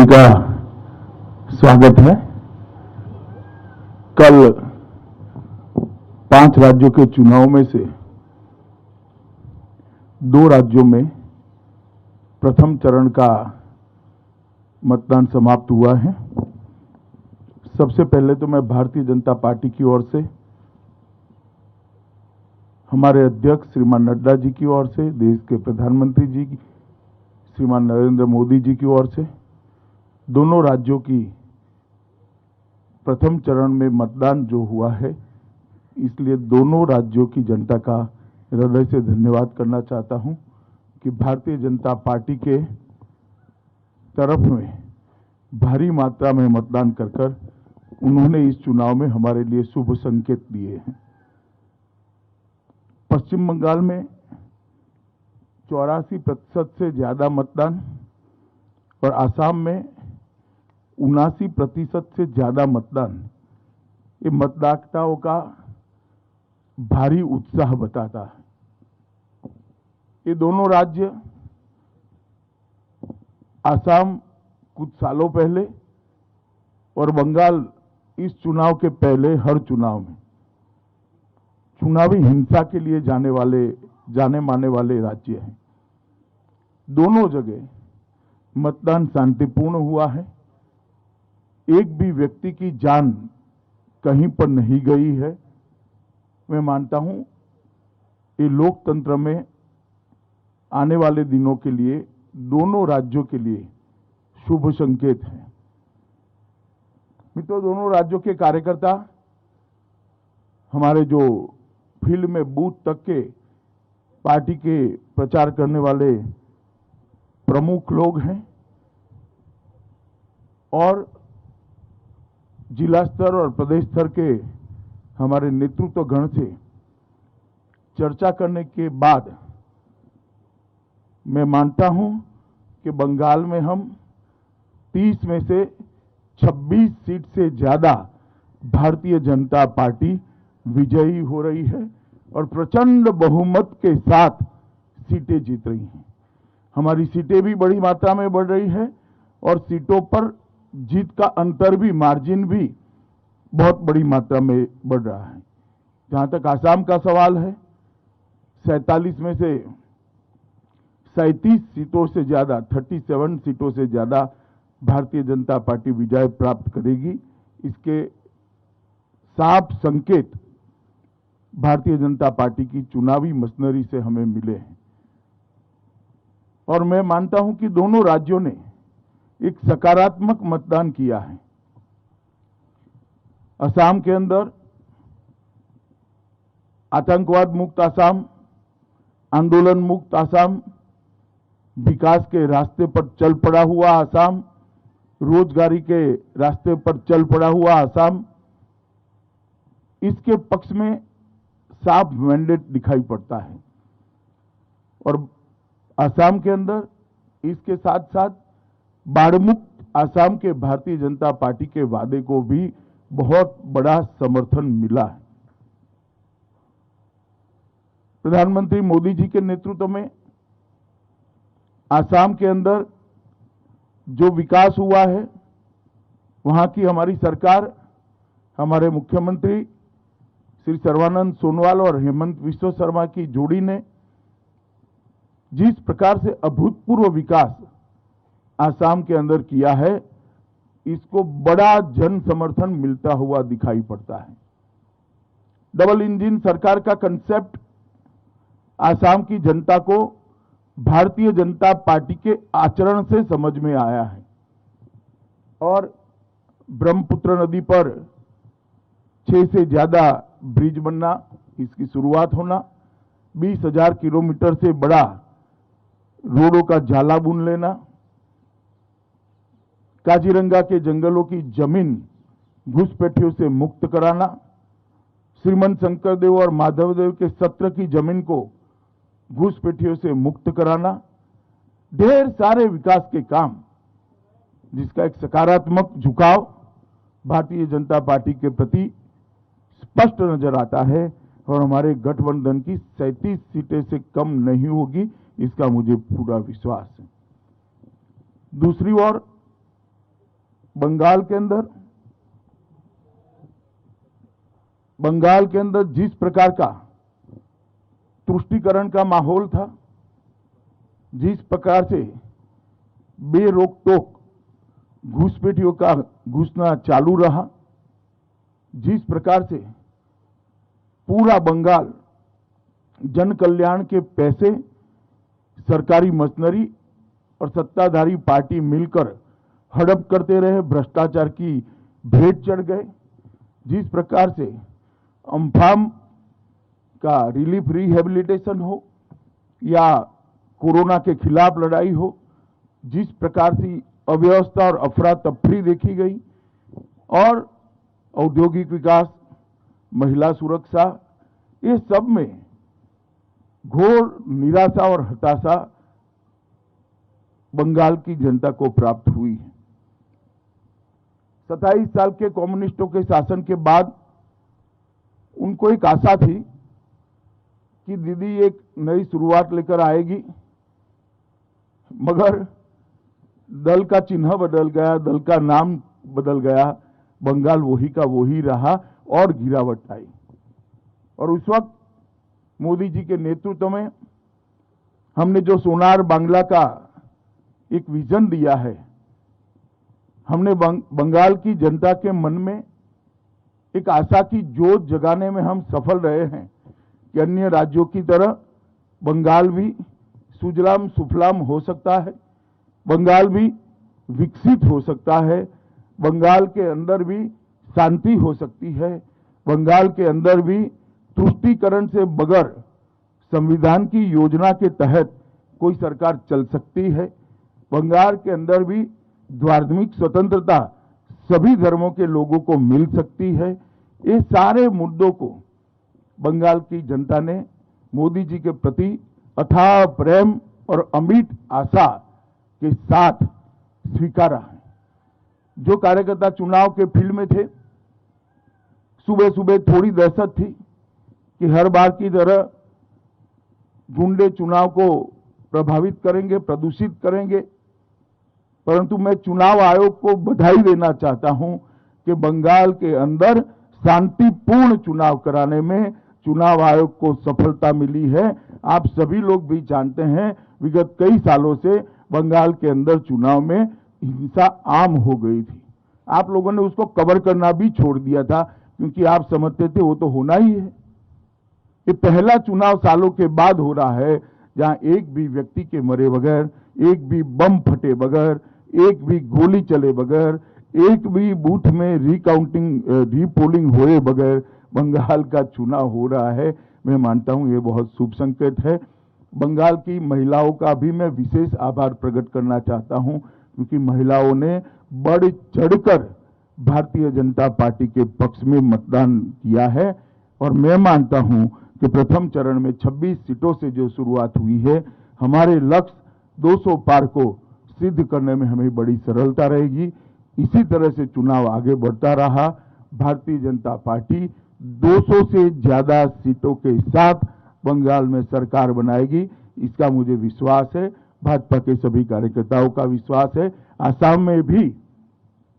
सभी का स्वागत है। कल 5 राज्यों के चुनाव में से 2 राज्यों में प्रथम चरण का मतदान समाप्त हुआ है। सबसे पहले तो मैं भारतीय जनता पार्टी की ओर से, हमारे अध्यक्ष श्रीमान नड्डा जी की ओर से, देश के प्रधानमंत्री जी श्रीमान नरेंद्र मोदी जी की ओर से, दोनों राज्यों की प्रथम चरण में मतदान जो हुआ है, इसलिए दोनों राज्यों की जनता का हृदय से धन्यवाद करना चाहता हूं कि भारतीय जनता पार्टी के तरफ में भारी मात्रा में मतदान कर उन्होंने इस चुनाव में हमारे लिए शुभ संकेत दिए हैं। पश्चिम बंगाल में 84% से ज्यादा मतदान और आसाम में 79% से ज्यादा मतदान, ये मतदाताओं का भारी उत्साह बताता है। ये दोनों राज्य, आसाम कुछ सालों पहले और बंगाल इस चुनाव के पहले हर चुनाव में चुनावी हिंसा के लिए जाने माने वाले राज्य हैं। दोनों जगह मतदान शांतिपूर्ण हुआ है। एक भी व्यक्ति की जान कहीं पर नहीं गई है। मैं मानता हूं ये लोकतंत्र में आने वाले दिनों के लिए दोनों राज्यों के लिए शुभ संकेत है। मित्रों, दोनों राज्यों के कार्यकर्ता हमारे जो फील्ड में बूथ तक के पार्टी के प्रचार करने वाले प्रमुख लोग हैं और जिला स्तर और प्रदेश स्तर के हमारे नेतृत्व गण से चर्चा करने के बाद मैं मानता हूं कि बंगाल में हम 30 में से 26 सीट से ज्यादा भारतीय जनता पार्टी विजयी हो रही है और प्रचंड बहुमत के साथ सीटें जीत रही हैं। हमारी सीटें भी बड़ी मात्रा में बढ़ रही है और सीटों पर जीत का अंतर भी, मार्जिन भी बहुत बड़ी मात्रा में बढ़ रहा है। जहां तक आसाम का सवाल है, 47 में से 37 सीटों से ज्यादा, 37 सीटों से ज्यादा भारतीय जनता पार्टी विजय प्राप्त करेगी। इसके साफ संकेत भारतीय जनता पार्टी की चुनावी मशीनरी से हमें मिले हैं और मैं मानता हूं कि दोनों राज्यों ने एक सकारात्मक मतदान किया है। असम के अंदर आतंकवाद मुक्त असम, आंदोलन मुक्त असम, विकास के रास्ते पर चल पड़ा हुआ असम, रोजगारी के रास्ते पर चल पड़ा हुआ असम, इसके पक्ष में साफ मैंडेट दिखाई पड़ता है। और असम के अंदर इसके साथ साथ बाढ़ मुक्त असम के भारतीय जनता पार्टी के वादे को भी बहुत बड़ा समर्थन मिला है। प्रधानमंत्री मोदी जी के नेतृत्व में असम के अंदर जो विकास हुआ है, वहां की हमारी सरकार, हमारे मुख्यमंत्री श्री सर्बानंद सोनोवाल और हेमंत विश्व शर्मा की जोड़ी ने जिस प्रकार से अभूतपूर्व विकास असम के अंदर किया है, इसको बड़ा जन समर्थन मिलता हुआ दिखाई पड़ता है। डबल इंजन सरकार का कंसेप्ट असम की जनता को भारतीय जनता पार्टी के आचरण से समझ में आया है और ब्रह्मपुत्र नदी पर 6 से ज्यादा ब्रिज बनना, इसकी शुरुआत होना, 20,000 किलोमीटर से बड़ा रोडों का जाला बुन लेना, काजीरंगा के जंगलों की जमीन घुसपैठियों से मुक्त कराना, श्रीमंत शंकरदेव और माधवदेव के सत्र की जमीन को घुसपैठियों से मुक्त कराना, ढेर सारे विकास के काम जिसका एक सकारात्मक झुकाव भारतीय जनता पार्टी के प्रति स्पष्ट नजर आता है और हमारे गठबंधन की 37 सीटें से कम नहीं होगी, इसका मुझे पूरा विश्वास है। दूसरी ओर बंगाल के अंदर जिस प्रकार का तुष्टीकरण का माहौल था, जिस प्रकार से बेरोक टोक घुसपैठियों का घुसना चालू रहा, जिस प्रकार से पूरा बंगाल जन कल्याण के पैसे सरकारी मशीनरी और सत्ताधारी पार्टी मिलकर हड़प करते रहे, भ्रष्टाचार की भेंट चढ़ गए, जिस प्रकार से अम्फान का रिलीफ रिहेबिलिटेशन हो या कोरोना के खिलाफ लड़ाई हो, जिस प्रकार से अव्यवस्था और अफरा तफरी देखी गई, और औद्योगिक विकास, महिला सुरक्षा, ये सब में घोर निराशा और हताशा बंगाल की जनता को प्राप्त हुई है। 27 साल के कम्युनिस्टों के शासन के बाद उनको एक आशा थी कि दीदी एक नई शुरुआत लेकर आएगी, मगर दल का चिन्ह बदल गया, दल का नाम बदल गया, बंगाल वही का वही रहा और गिरावट आई। और उस वक्त मोदी जी के नेतृत्व में हमने जो सोनार बांग्ला का एक विजन दिया है, हमने बंगाल की जनता के मन में एक आशा की जोत जगाने में हम सफल रहे हैं कि अन्य राज्यों की तरह बंगाल भी सुजलाम सुफलाम हो सकता है, बंगाल भी विकसित हो सकता है, बंगाल के अंदर भी शांति हो सकती है, बंगाल के अंदर भी तुष्टीकरण से बगैर संविधान की योजना के तहत कोई सरकार चल सकती है, बंगाल के अंदर भी धार्मिक स्वतंत्रता सभी धर्मों के लोगों को मिल सकती है। ये सारे मुद्दों को बंगाल की जनता ने मोदी जी के प्रति अथाह प्रेम और अमिट आशा के साथ स्वीकारा है। जो कार्यकर्ता चुनाव के फील्ड में थे, सुबह सुबह थोड़ी दहशत थी कि हर बार की तरह गुंडे चुनाव को प्रभावित करेंगे, प्रदूषित करेंगे, परंतु मैं चुनाव आयोग को बधाई देना चाहता हूं कि बंगाल के अंदर शांतिपूर्ण चुनाव कराने में चुनाव आयोग को सफलता मिली है। आप सभी लोग भी जानते हैं, विगत कई सालों से बंगाल के अंदर चुनाव में हिंसा आम हो गई थी। आप लोगों ने उसको कवर करना भी छोड़ दिया था, क्योंकि आप समझते थे वो तो होना ही है। ये पहला चुनाव सालों के बाद हो रहा है जहां एक भी व्यक्ति के मरे बगैर, एक भी बम फटे बगैर, एक भी गोली चले बगैर, एक भी बूथ में रीपोलिंग हुए बगैर बंगाल का चुनाव हो रहा है। मैं मानता हूं ये बहुत शुभ संकेत है। बंगाल की महिलाओं का भी मैं विशेष आभार प्रकट करना चाहता हूं, क्योंकि महिलाओं ने बढ़ चढ़कर भारतीय जनता पार्टी के पक्ष में मतदान किया है। और मैं मानता हूं कि प्रथम चरण में 26 सीटों से जो शुरुआत हुई है, हमारे लक्ष्य 200 पार को सिद्ध करने में हमें बड़ी सरलता रहेगी। इसी तरह से चुनाव आगे बढ़ता रहा, भारतीय जनता पार्टी 200 से ज्यादा सीटों के साथ बंगाल में सरकार बनाएगी, इसका मुझे विश्वास है। भाजपा के सभी कार्यकर्ताओं का विश्वास है। आसाम में भी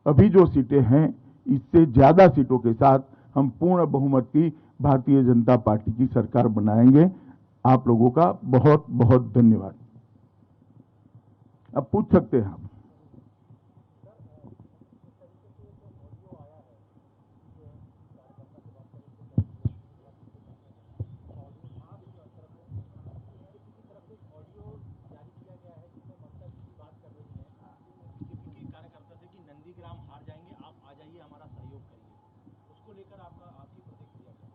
अभी जो सीटें हैं, इससे ज्यादा सीटों के साथ हम पूर्ण बहुमत की भारतीय जनता पार्टी की सरकार बनाएंगे। आप लोगों का बहुत बहुत धन्यवाद। अब पूछ सकते हैं आप।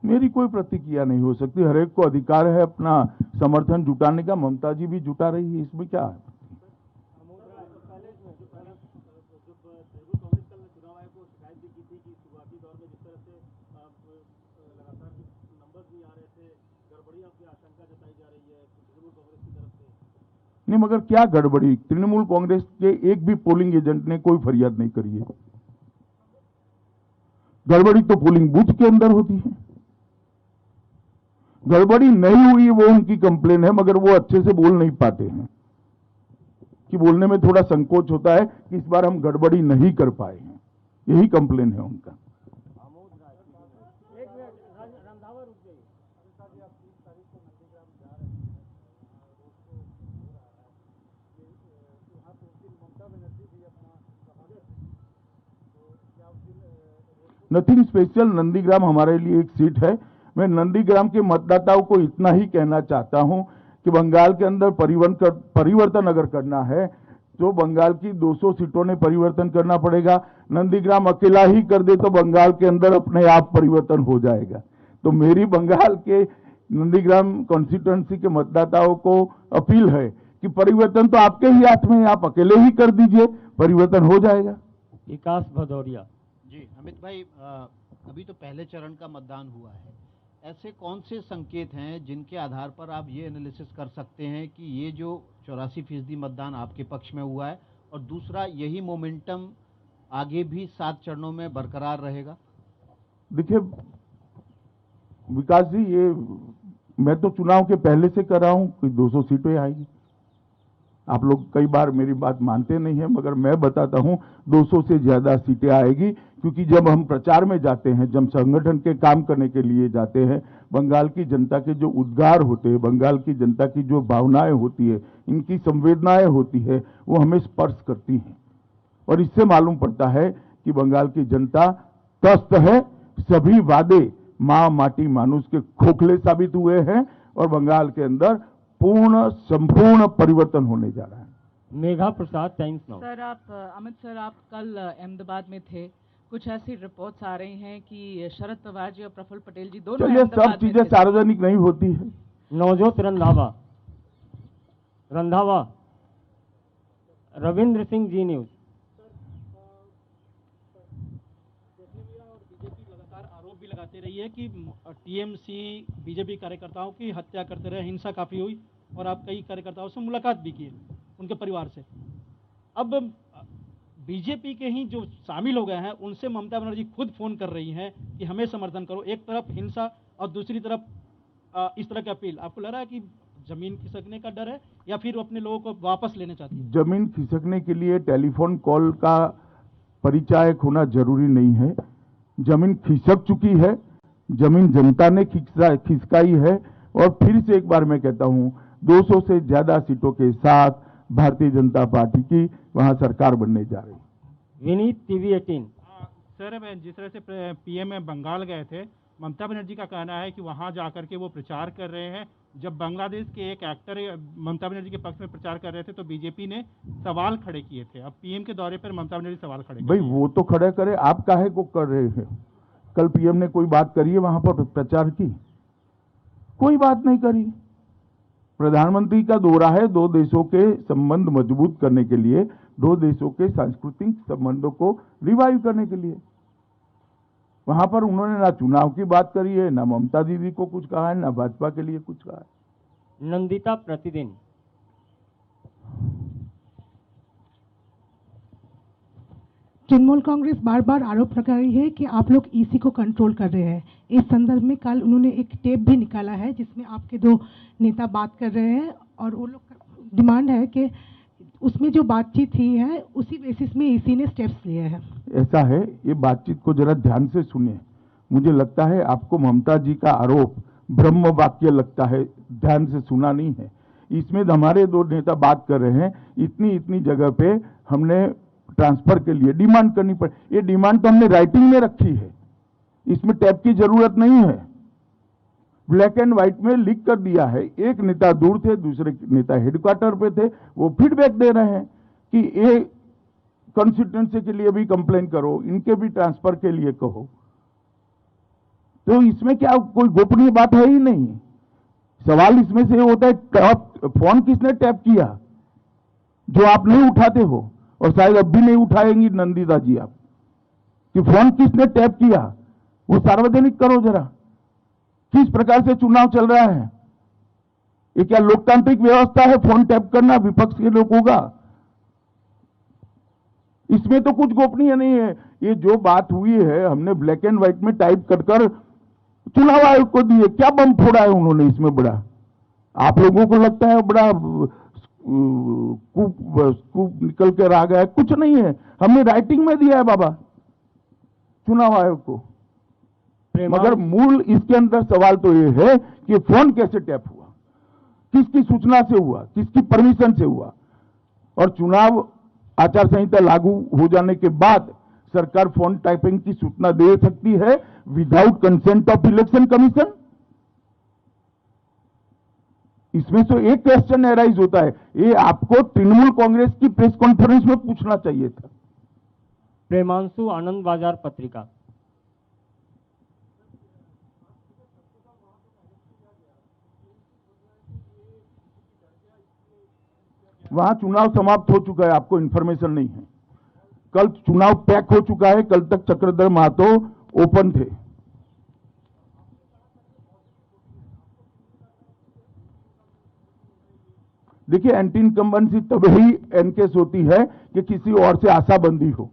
मेरी कोई प्रतिक्रिया नहीं हो सकती। हर एक को अधिकार है अपना समर्थन जुटाने का। ममता जी भी जुटा रही है, इसमें क्या है? नहीं, मगर क्या गड़बड़ी? तृणमूल कांग्रेस के एक भी पोलिंग एजेंट ने कोई फरियाद नहीं करी है। गड़बड़ी तो पोलिंग बूथ के अंदर होती है। गड़बड़ी नहीं हुई वो उनकी कंप्लेन है, मगर वो अच्छे से बोल नहीं पाते हैं, कि बोलने में थोड़ा संकोच होता है कि इस बार हम गड़बड़ी नहीं कर पाए हैं। यही कंप्लेन है उनका। नथिंग स्पेशल, नंदीग्राम हमारे लिए एक सीट है। मैं नंदीग्राम के मतदाताओं को इतना ही कहना चाहता हूं कि बंगाल के अंदर परिवर्तन अगर करना है तो बंगाल की 200 सीटों ने परिवर्तन करना पड़ेगा। नंदीग्राम अकेला ही कर दे तो बंगाल के अंदर अपने आप परिवर्तन हो जाएगा। तो मेरी बंगाल के नंदीग्राम कॉन्स्टिट्यूएंसी के मतदाताओं को अपील है कि परिवर्तन तो आपके ही हाथ में है, आप अकेले ही कर दीजिए, परिवर्तन हो जाएगा। विकास भदौरिया जी। अमित भाई, अभी तो पहले चरण का मतदान हुआ है, ऐसे कौन से संकेत हैं जिनके आधार पर आप ये एनालिसिस कर सकते हैं कि ये जो 84% मतदान आपके पक्ष में हुआ है, और दूसरा यही मोमेंटम आगे भी 7 चरणों में बरकरार रहेगा? देखिए विकास जी, ये मैं तो चुनाव के पहले से कर रहा हूं कि 200 सीटें आएगी। आप लोग कई बार मेरी बात मानते नहीं है, मगर मैं बताता हूं 200 से ज्यादा सीटें आएगी, क्योंकि जब हम प्रचार में जाते हैं, जब संगठन के काम करने के लिए जाते हैं, बंगाल की जनता के जो उद्गार होते हैं, बंगाल की जनता की जो भावनाएं होती है, इनकी संवेदनाएं होती है, वो हमें स्पर्श करती हैं। और इससे मालूम पड़ता है कि बंगाल की जनता त्रस्त है। सभी वादे मां माटी मानुष के खोखले साबित हुए हैं और बंगाल के अंदर संपूर्ण परिवर्तन होने जा रहा है। Megha Prasad, times now. Sir, Amit sir, आप कल अहमदाबाद में थे। कुछ ऐसी रिपोर्ट्स आ रही हैं कि शरद पवार जी और प्रफुल्ल पटेल जी दोनों चलिए, सब चीजें सार्वजनिक नहीं होती है। नवजोत रंधावा, रविंद्र सिंह, जी न्यूज। आरोप भी लगाते रही है कि टीएमसी बीजेपी कार्यकर्ताओं की हत्या करते रहे, हिंसा काफ़ी हुई, और आप कई कार्यकर्ताओं से मुलाकात भी की, उनके परिवार से। अब बीजेपी के ही जो शामिल हो गए हैं, उनसे ममता बनर्जी खुद फ़ोन कर रही हैं कि हमें समर्थन करो। एक तरफ हिंसा और दूसरी तरफ इस तरह की अपील। आपको लग रहा है कि जमीन खिसकने का डर है, या फिर वो अपने लोगों को वापस लेना चाहती है? जमीन खिसकने के लिए टेलीफोन कॉल का परिचायक होना जरूरी नहीं है। जमीन खिसक चुकी है, जमीन जनता ने खिसकाई है। और फिर से एक बार मैं कहता हूं, 200 से ज्यादा सीटों के साथ भारतीय जनता पार्टी की वहां सरकार बनने जा रही है। विनीत, टीवी 18। सर, जिस तरह से पीएम बंगाल गए थे, ममता बनर्जी का कहना है कि वहां जाकर के वो प्रचार कर रहे हैं। जब बांग्लादेश के एक एक्टर ममता बनर्जी के पक्ष में प्रचार कर रहे थे तो बीजेपी ने सवाल खड़े किए थे। अब पीएम के दौरे पर ममता बनर्जी सवाल खड़े भाई, वो तो खड़े करे, आप काहे को कर रहे हैं? कल पीएम ने कोई बात करी है वहां पर प्रचार की? कोई बात नहीं करी। प्रधानमंत्री का दौरा है 2 देशों के संबंध मजबूत करने के लिए, 2 देशों के सांस्कृतिक संबंधों को रिवाइव करने के लिए। वहां पर उन्होंने ना चुनाव की बात करी है, ना ममता दीदी को कुछ कहा है, ना भाजपा के लिए कुछ कहा है। नंदिता, प्रतिदिन। तृणमूल कांग्रेस बार बार आरोप लगा रही है कि आप लोग ईसी को कंट्रोल कर रहे हैं। इस संदर्भ में कल उन्होंने एक टेप भी निकाला है जिसमें आपके 2 नेता बात कर रहे हैं, और वो लोग डिमांड है कि उसमें जो बातचीत हुई है उसी बेसिस में ईसी ने स्टेप्स लिए हैं। ऐसा है, ये बातचीत को जरा ध्यान से सुनिए। मुझे लगता है आपको ममता जी का आरोप ब्रह्म वाक्य लगता है, ध्यान से सुना नहीं है। इसमें हमारे 2 नेता बात कर रहे हैं, इतनी जगह पे हमने ट्रांसफर के लिए डिमांड करनी पड़ी। ये डिमांड तो हमने राइटिंग में रखी है, इसमें टैप की जरूरत नहीं है। ब्लैक एंड व्हाइट में लिख कर दिया है। एक नेता दूर थे, दूसरे नेता हेडक्वार्टर पे थे, वो फीडबैक दे रहे हैं कि ये कॉन्स्टिट्यूएंसी के लिए भी कंप्लेन करो, इनके भी ट्रांसफर के लिए कहो। तो इसमें क्या कोई गोपनीय बात है ही नहीं। सवाल इसमें से होता है फोन किसने टैप किया, जो आप नहीं उठाते हो, और शायद अब भी नहीं उठाएंगी नंदिता जी आप, कि फोन किसने टैप किया वो सार्वजनिक करो जरा। किस प्रकार से चुनाव चल रहा है? ये क्या लोकतांत्रिक व्यवस्था है फोन टैप करना विपक्ष के लोगों का? इसमें तो कुछ गोपनीय नहीं है। ये जो बात हुई है हमने ब्लैक एंड व्हाइट में टाइप कर चुनाव आयोग को दिए। क्या बम फोड़ा है उन्होंने इसमें बड़ा? आप लोगों को लगता है बड़ा कूप निकल कर आ गया है, कुछ नहीं है, हमने राइटिंग में दिया है बाबा। चुनाव आयोग को। प्रेमांशु मगर मूल इसके अंदर सवाल तो ये है कि फोन कैसे टैप हुआ, किसकी सूचना से हुआ, किसकी परमिशन से हुआ। और चुनाव आचार संहिता लागू हो जाने के बाद सरकार फोन टैपिंग की सूचना दे सकती है without consent of election commission. इसमें तो एक क्वेश्चन एराइज होता है, ये आपको तृणमूल कांग्रेस की प्रेस कॉन्फ्रेंस में पूछना चाहिए था। प्रेमांशु आनंद बाजार पत्रिका। वहां चुनाव समाप्त हो चुका है, आपको इंफॉर्मेशन नहीं है। कल चुनाव पैक हो चुका है, कल तक चक्रधर महतो ओपन थे। देखिए, एंटी इनकम्बेंसी तभी एनकेस होती है कि किसी और से आशाबंदी हो,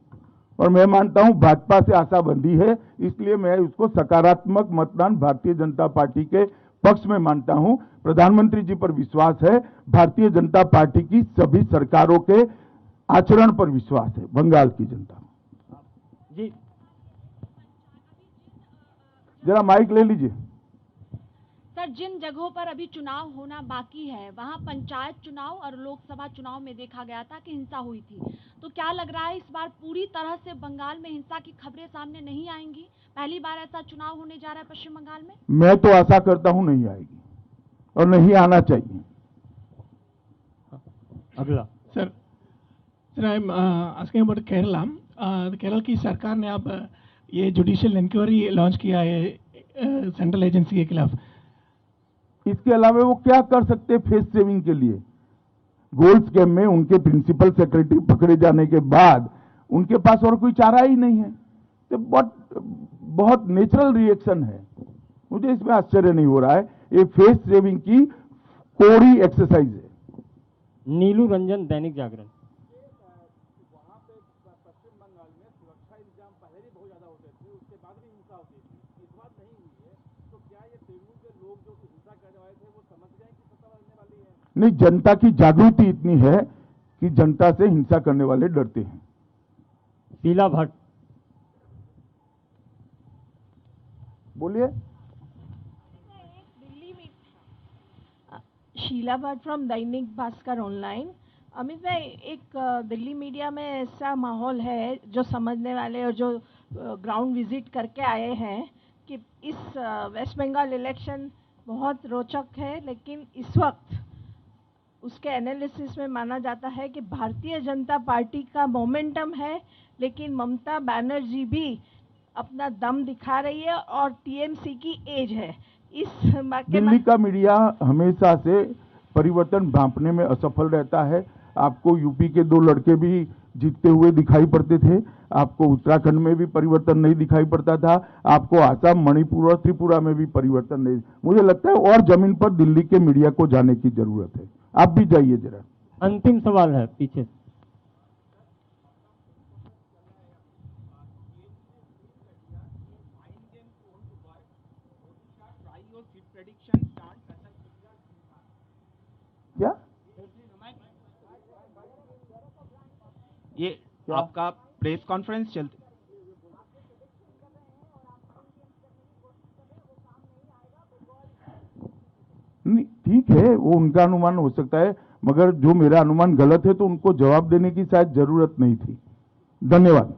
और मैं मानता हूं भाजपा से आशाबंदी है, इसलिए मैं उसको सकारात्मक मतदान भारतीय जनता पार्टी के पक्ष में मानता हूं। प्रधानमंत्री जी पर विश्वास है, भारतीय जनता पार्टी की सभी सरकारों के आचरण पर विश्वास है बंगाल की जनता। जी जरा माइक ले लीजिए। सर, जिन जगहों पर अभी चुनाव होना बाकी है वहां पंचायत चुनाव और लोकसभा चुनाव में देखा गया था कि हिंसा हुई थी, तो क्या लग रहा है इस बार पूरी तरह से बंगाल में हिंसा की खबरें सामने नहीं आएंगी? पहली बार ऐसा चुनाव होने जा रहा है पश्चिम बंगाल में। मैं तो आशा करता हूं नहीं आएगी और नहीं आना चाहिए। अगला sir, I am asking about Kerala. Kerala की सरकार ने अब ये जुडिशियल इंक्वायरी लॉन्च किया है सेंट्रल एजेंसी के खिलाफ। इसके अलावा वो क्या कर सकते फेस सेविंग के लिए? गोल्ड स्कैम में उनके प्रिंसिपल सेक्रेटरी पकड़े जाने के बाद उनके पास और कोई चारा ही नहीं है। तो बहुत नेचुरल रिएक्शन है, मुझे इसमें आश्चर्य नहीं हो रहा है। ये फेस सेविंग की कोड़ी एक्सरसाइज है। नीलू रंजन दैनिक जागरण। नहीं, जनता की जागृति इतनी है कि जनता से हिंसा करने वाले डरते हैं। शीला भट्ट। बोलिए। Sheila Bhatt from Dainik Bhaskar online. अमित भाई, एक दिल्ली मीडिया में ऐसा माहौल है, जो समझने वाले और जो ग्राउंड विजिट करके आए हैं, कि इस वेस्ट बंगाल इलेक्शन बहुत रोचक है, लेकिन इस वक्त उसके एनालिसिस में माना जाता है कि भारतीय जनता पार्टी का मोमेंटम है, लेकिन ममता बनर्जी भी अपना दम दिखा रही है और टीएमसी की एज है। इस दिल्ली का मीडिया हमेशा से परिवर्तन भांपने में असफल रहता है। आपको यूपी के 2 लड़के भी जीतते हुए दिखाई पड़ते थे, आपको उत्तराखंड में भी परिवर्तन नहीं दिखाई पड़ता था, आपको आसाम, मणिपुर और त्रिपुरा में भी परिवर्तन नहीं। मुझे लगता है और जमीन पर दिल्ली के मीडिया को जाने की जरूरत है। आप भी जाइए जरा। अंतिम सवाल है पीछे। क्या ये आपका प्रेस कॉन्फ्रेंस चलती? नहीं, ठीक है, वो उनका अनुमान हो सकता है, मगर जो मेरा अनुमान गलत है तो उनको जवाब देने की शायद जरूरत नहीं थी। धन्यवाद।